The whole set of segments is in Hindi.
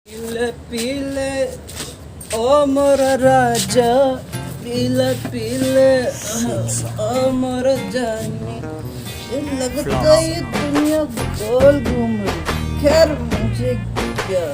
पीले पीले ओ मोर राजा, पीले पीले ओ मोर जानी, लगता ये दुनिया गोल घूम रही, खैर मुझे क्या।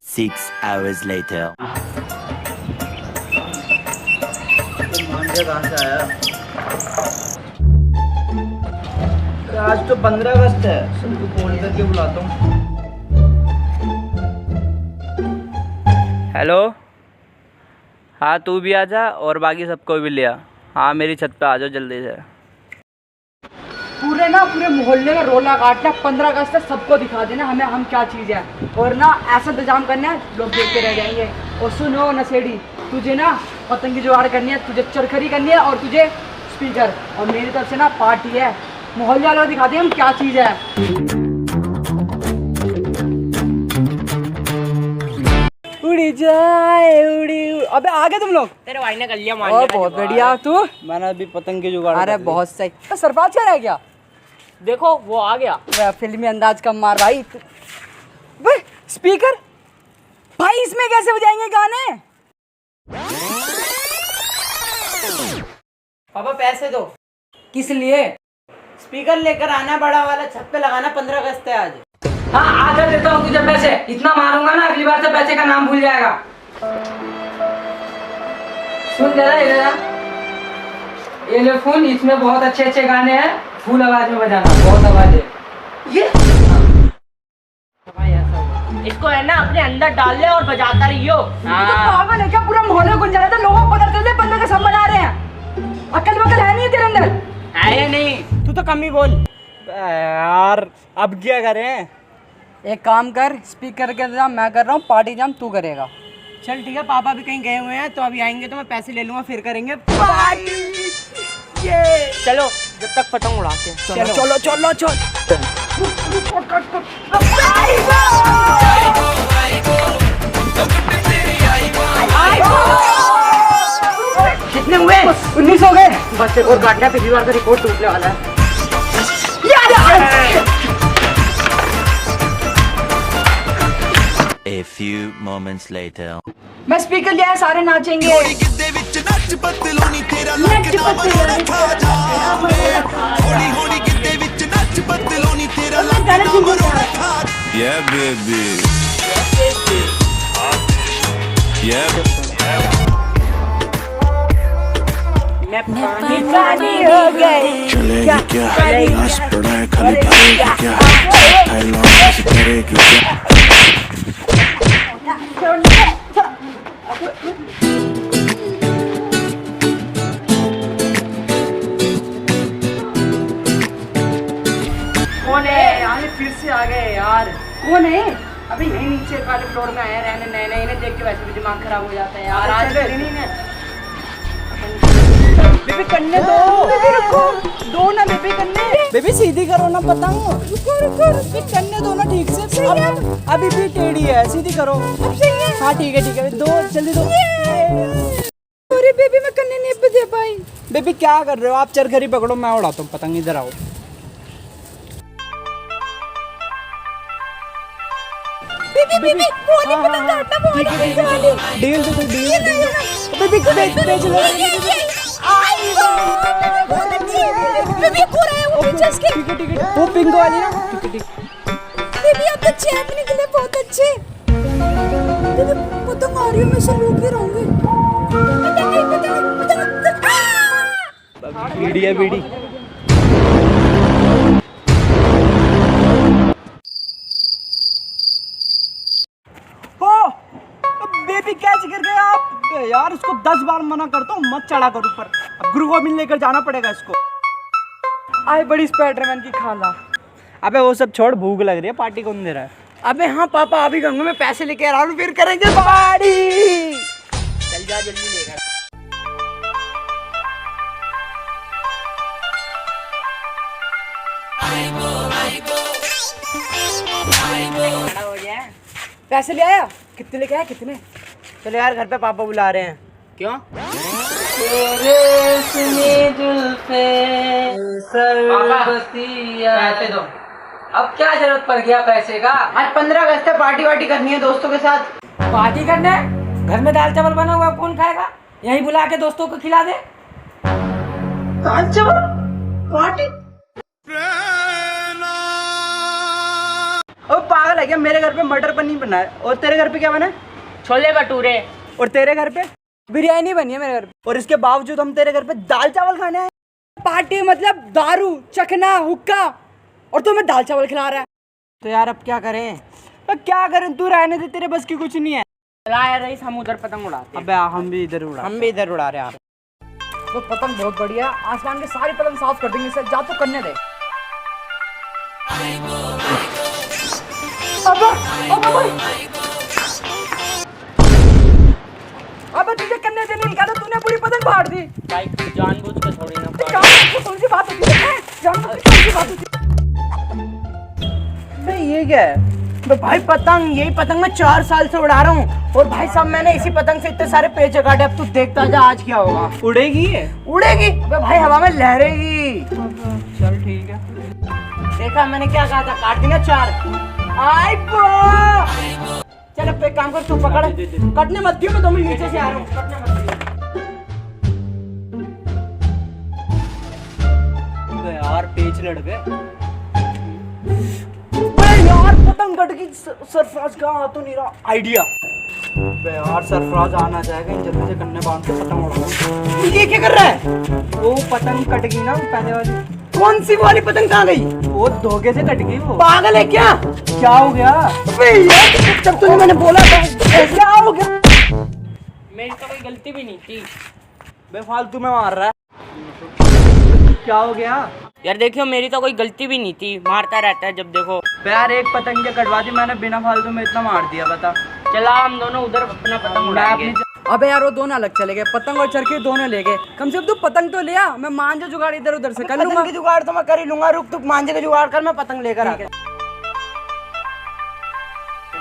6 hours later. मांझा कहाँ से आया? आज तो 15 अगस्त है, सबको फोन करके बुलाता हूँ। हेलो, हाँ तू भी आ जा और बाकी सबको भी ले आ। हाँ मेरी छत पे आ जाओ जल्दी से। पूरे मोहल्ले में रोला काटना, 15 अगस्त तक सबको दिखा देना हमें हम क्या चीज़ है, और ना ऐसा इंतजाम करना है लोग देखते रह जाएंगे। और सुनो नशेड़ी, तुझे ना पतंग की जुगाड़ करनी है, तुझे चरखरी करनी है और तुझे स्पीकर, और मेरी तरफ से ना पार्टी है। मोहल्ले वालों को दिखाते हैं हम क्या चीज़ है। उड़ी जाए उड़ी, अबे आ गए तुम लोग। तेरे भाई ने कर लिया और बहुत बढ़िया। तू? मैंने अभी पतंग की जुगाड़ अरे कर ली। बहुत सही। तो सरफराज क्या रह गया? देखो वो आ गया। फिल्मी अंदाज कम मार भाई। स्पीकर भाई, इसमें कैसे बजाएंगे गाने? पापा पैसे दो। किस लिए? स्पीकर लेकर आना बड़ा वाला, छत पे लगाना, 15 अगस्त है आज। हाँ आधा देता हूँ तुझे पैसे, इतना मारूंगा ना अगली बार से पैसे का नाम भूल जाएगा। सुन जरा ये ले फोन, इसमें बहुत अच्छे अच्छे गाने हैं, फुल आवाज में बजाना, बहुत आवाज है ये। इसको है ना अपने अंदर डाल ले और बजाता रहियो। तो पागल है क्या? पूरा मोहल्ला गुंजा रहा था, लोगों को पता चले बंदे का सब बना रहे हैं। अकल वकल है नहीं तेरे अंदर? है नहीं, तू तो कम ही बोल। यार अब क्या करें? एक काम कर, स्पीकर का इंतजाम मैं कर रहा हूँ, पार्टी जाम तू करेगा। चल ठीक है, पापा भी कहीं गए हुए हैं तो अभी आएंगे तो मैं पैसे ले लूंगा, फिर करेंगे पार्टी। ये चलो जब तक पतंग उड़ाते हैं। चलो चलो चलो चलो। कितने हुए? 19 हो गए। बस एक और काटना है, पिछली बार का रिकॉर्ड टूटने वाला है। A few moments later. मैं स्पीकर लिया है, सारे नाचेंगे। Yeah, baby. Yeah. मैं पानी हो गई। चलेगी क्या? नाच पड़ा है खाली पाएगी क्या? थाईलैंड से करेगी क्या? कौन है? यहाँ फिर से आ गए यार। कौन है? अभी यही नीचे वाले फ्लोर में आए रहने, नए नए इन्हें देख के वैसे भी दिमाग खराब हो जाता है यार। आज बेबी करने दो, बेबी रुको, दो ना बेबी करने। बेबी सीधी करो ना पतंग। रुको रुको रुको, करने दो ना ठीक से। अभी भी टेढ़ी है, सीधी करो। अब सही है। हाँ ठीक है, दो जल्दी दो। अरे बेबी मैं करने नहीं दे पाई। बेबी क्या कर रहे हो आप? चरखरी पकड़ो, मैं उड़ाता हूँ पतंग। इधर आओ। बेबी बेबी वो नहीं पतंग काटना, वो वाली डील तो डील। बेबी को बेच लो। बेबी पूरा है वो पिक्चर्स के। ठीक है, वो पिंक वाली ना। ठीक। बेबी आप तो चैप निकले, बहुत अच्छे। बेबी पतंग आ रही है, मैं सब रोक के रहूंगी। बीड़ी है बीड़ी। बेबी कैच कर गए आप यार। उसको 10 बार मना करता हूँ मत चढ़ा कर ऊपर। अब गुरु गोविंद लेकर जाना पड़ेगा इसको। आई बड़ी स्पाइडरमैन की खाला। अबे वो सब छोड़, भूख लग रही है। पार्टी कौन दे रहा है? अबे हाँ पापा, अभी कहूँगा मैं पैसे लेके आ रहा हूँ, फिर करेंगे पार्टी। चल जा जल्दी लेकर। खड़ा हो गया। पैसे ले आया? कितने लेके आया? कितने? चलो यार घर पे पापा बुला रहे हैं। क्यों? पैसे दो। अब क्या जरूरत पड़ गया पैसे का? आज 15 अगस्त है, पार्टी वार्टी करनी है दोस्तों के साथ। पार्टी करने? घर में दाल चावल बना हुआ कौन खाएगा? यहीं बुला के दोस्तों को खिला दे। दाल चावल पार्टी? ओ पागल है क्या? मेरे घर पे मटर पनीर बना है और तेरे घर पे क्या बना है? छोले भटूरे। और तेरे घर पे? बिरयानी बनी है मेरे घर पे। और इसके बावजूद हम तेरे घर पे दाल चावल खाने आए। पार्टी मतलब दारू, चखना, हुक्का, और तुम्हें दाल चावल खिला रहा है। तो यार अब क्या करें? तो क्या करें, तू रहने दे, तेरे बस की कुछ नहीं है। चला यार रईस, हम उधर पतंग उड़ाते हैं। अबे हम भी इधर उड़ा। हम भी इधर उड़ा रहे हैं। तो पतंग बहुत बढ़िया, आसमान के सारी पतंग साफ कर देंगे इसे, जा तो करने दे। अबे तुझे करने देने नहीं कहा था, तूने पूरी पतंग फाड़ दी। भाई जानबूझ के थोड़ी ना फाड़। कौन सी बात होती है? जानबूझ के कौन सी बात होती है? ये क्या है? भाई पतंग, यही पतंग मैं 4 साल से उड़ा रहा हूँ और भाई साहब मैंने इसी पतंग से इतने सारे पेचे काटे। अब तू देखता जा आज क्या होगा। उड़ेगी ये? उड़ेगी? अबे भाई हवा में लहरेगी। चल ठीक है। देखा मैंने क्या कहा था, काट देना 4। आई चल अब एक काम कर, तू पकड़। कटने मत दियो, मैं 2 मिनट नीचे से आ रहा हूँ। कटने मत दियो। यार पेच लड़ गए। यार पतंग कट गई, सरफराज का आ तो नहीं रहा। आइडिया। यार सरफराज आना जाएगा, इन जल्दी से कन्ने बांध के पतंग उड़ा। ये क्या कर रहा है? वो पतंग कट गई ना पहले वाली। कौन सी वाली पतंग कहाँ गई? वो धोखे से कट गई। वो पागल है क्या? क्या हो गया? जब तूने मैंने बोला था, क्या हो गया? मेरी तो कोई गलती भी नहीं थी। बेफालतू में मार रहा है। क्या हो गया? यार देखियो, मेरी तो कोई गलती भी नहीं थी, मारता रहता है जब देखो। यार एक पतंग के कटवा दी मैंने, बिना फालतू में इतना मार दिया। बता। चला हम दोनों उधर अपना पतंग उड़ाएंगे। अबे यार वो दोनों अलग चले गए, पतंग और चरखी दोनों ले गए। कम से कम तू पतंग तो लिया, मैं मांझा जुगाड़ इधर उधर से कर लूंगा। पतंग की जुगाड़ तो मैं कर ही लूंगा, रुक तू मांझे का जुगाड़ कर, मैं पतंग लेकर आता हूं।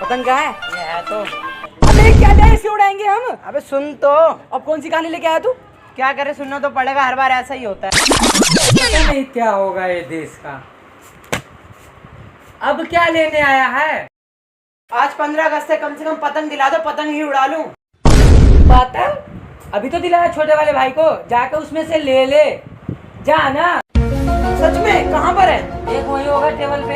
पतंग क्या है? ये है तो। अबे क्या ले, ऐसे उड़ाएंगे हम? अबे सुन तो, अब कौन सी कहानी लेके आया तू? क्या करे, सुनना तो पड़ेगा, हर बार ऐसा ही होता है। पता नहीं क्या होगा ये देश का। अब क्या लेने आया है? आज 15 अगस्त है, कम से कम पतंग दिला दो, पतंग ही उड़ा लूं। पतंग? अभी तो दिलाया छोटे वाले भाई को, जाकर उसमें से ले ले जा ना। सच में? कहाँ पर है? एक वही होगा टेबल पे।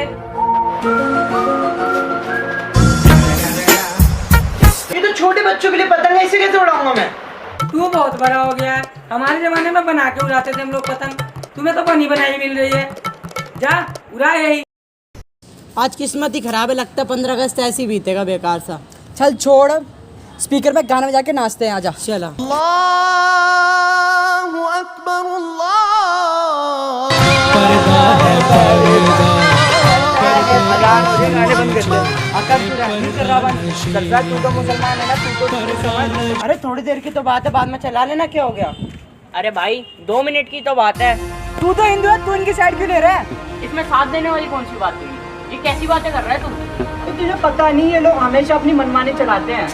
ये तो छोटे बच्चों के लिए पतंग है, इसे कैसे उड़ाऊंगा मैं? तू बहुत बड़ा हो गया है। हमारे जमाने में बना के उड़ाते थे हम लोग पतंग, तुम्हें तो बनी बनाई मिल रही है। जा उड़ा यही। आज किस्मत ही खराब है, लगता है 15 अगस्त ऐसे ही बीतेगा बेकार सा। चल छोड़, स्पीकर में गाना बजा के नाचते हैं, आजा। चला। गाने बंद कर दे। आकाश तू नहीं कर रहा बंद। सरफराज तू तो मुसलमान है ना, तू तो अरे थोड़ी देर की तो बात है, बाद में चला लेना, क्या हो गया? अरे भाई 2 मिनट की तो बात है। तू तो हिंदू है, तू इनकी साइड क्यों ले रहा है? इसमें साथ देने वाली कौन सी बात हुई? ये कैसी बातें कर रहा है तू? तो तुझे पता नहीं, ये लोग हमेशा अपनी मनमानी चलाते हैं।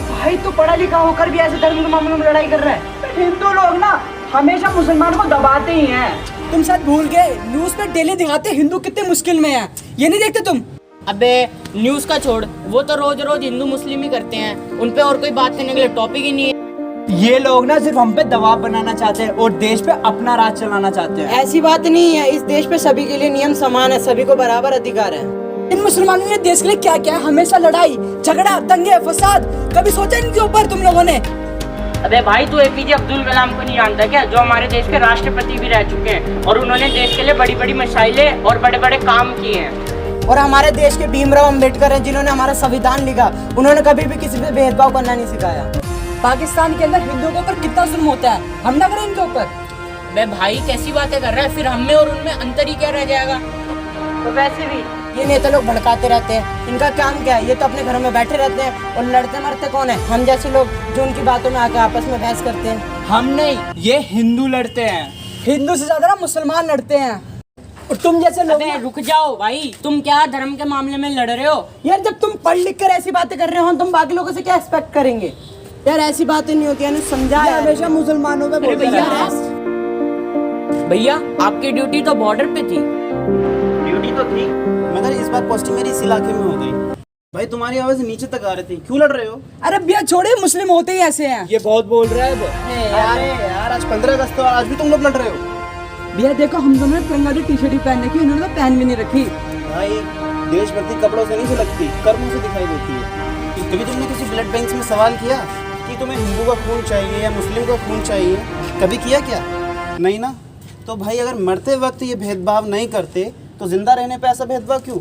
भाई तू पढ़ा लिखा होकर भी ऐसे धर्म के मामलों में लड़ाई कर रहा है। हिंदू लोग ना हमेशा मुसलमान को दबाते ही हैं। तुम शायद भूल गए, न्यूज पे डेली दिखाते हिंदू कितने मुश्किल में है, ये नहीं देखते तुम? अबे न्यूज़ का छोड़, वो तो रोज रोज हिंदू मुस्लिम ही करते हैं, उन पे और कोई बात करने के लिए टॉपिक ही नहीं है। ये लोग ना सिर्फ हम पे दबाव बनाना चाहते हैं और देश पे अपना राज चलाना चाहते हैं। ऐसी बात नहीं है, इस देश पे सभी के लिए नियम समान है, सभी को बराबर अधिकार है। इन मुसलमानों ने देश के लिए क्या क्या है? हमेशा लड़ाई झगड़ा, दंगे, फसाद। कभी सोचा इनके ऊपर तुम लोगों ने? अबे भाई तू एपीजे अब्दुल कलाम को नहीं जानता क्या, जो हमारे देश के राष्ट्रपति भी रह चुके हैं और उन्होंने देश के लिए बड़ी बड़ी मसाइलें और बड़े बड़े काम किए हैं। और हमारे देश के भीमराव अम्बेडकर हैं, जिन्होंने हमारा संविधान लिखा, उन्होंने कभी भी किसी पे भेदभाव करना नहीं सिखाया। पाकिस्तान के अंदर हिंदुओं के ऊपर कितना जुल्म होता है, हम ना करें इनके ऊपर? बे भाई कैसी बातें कर रहा है, फिर हम में और उनमें अंतर ही क्या रह जाएगा? तो वैसे भी ये नेता लोग भड़काते रहते हैं, इनका काम क्या है? ये तो अपने घरों में बैठे रहते हैं और लड़ते मरते कौन है? हम जैसे लोग जो उनकी बातों में आके आपस में बहस करते हैं। हम नहीं, ये हिंदू लड़ते हैं। हिंदू से ज्यादा ना मुसलमान लड़ते हैं, और तुम जैसे लोग। अबे रुक जाओ भाई, तुम क्या धर्म के मामले में लड़ रहे हो? यार जब तुम पढ़ लिख कर ऐसी बातें कर रहे हो, तुम बाकी लोगों से क्या एक्सपेक्ट करेंगे? यार ऐसी बातें नहीं होती है, समझा? हमेशा मुसलमानों पे बोलते रहते हैं। भैया आपकी ड्यूटी तो बॉर्डर पे थी। छोटी तो थी, मगर इस बार पोस्टिंग मेरी इस इलाके में हो गई। भाई तुम्हारी आवाज नीचे तक आ रही थी, क्यों लड़ रहे हो? अरे भैया छोड़िए, मुस्लिम होते ही ऐसे हैं। ये बहुत बोल रहा है अरे यार आज 15 अगस्त तो आज भी तुम लोग लड़ रहे हो। भैया देखो, हम दोनों ने तिरंगा की टी शर्ट ही पहन रखी, इन्होंने तो पहन भी नहीं रखी। भाई देशभक्ति कपड़ों से नहीं झलकती, कर्मों से दिखाई देती है। कभी तुमने किसी ब्लड बैंक में सवाल किया कि तुम्हें हिंदू का खून चाहिए या मुस्लिम का खून चाहिए? कभी किया क्या? नहीं ना। तो भाई अगर मरते वक्त ये भेदभाव नहीं करते तो जिंदा रहने पे ऐसा भेदभाव क्यों?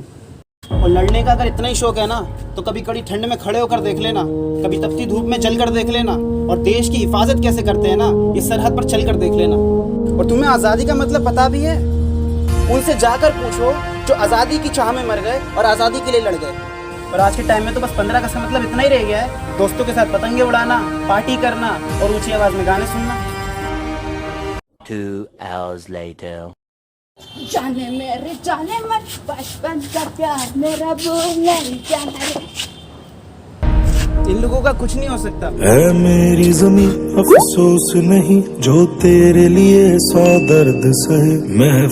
और लड़ने का अगर इतना ही शौक है ना तो कभी कड़ी ठंड में खड़े होकर देख लेना, कभी तपती धूप में जलकर देख लेना, और देश की हिफाजत कैसे करते हैं ना ये सरहद पर चलकर देख लेना। और तुम्हें आज़ादी का मतलब पता भी है? उनसे जाकर पूछो जो आज़ादी की चाह में मर गए और आज़ादी के लिए लड़ गए। और आज के टाइम में तो बस 15 अगस्त का मतलब इतना ही रह गया है, दोस्तों के साथ पतंगे उड़ाना, पार्टी करना और ऊंची आवाज में गाने सुनना। 2 hours later. जाने मेरे जाने मन बचपन का प्यार मेरा भूलने जाना रे। इन लोगों का कुछ नहीं हो सकता। ऐ मेरी ज़मीं अफसोस नहीं जो तेरे लिए 100 दर्द सहे। मैं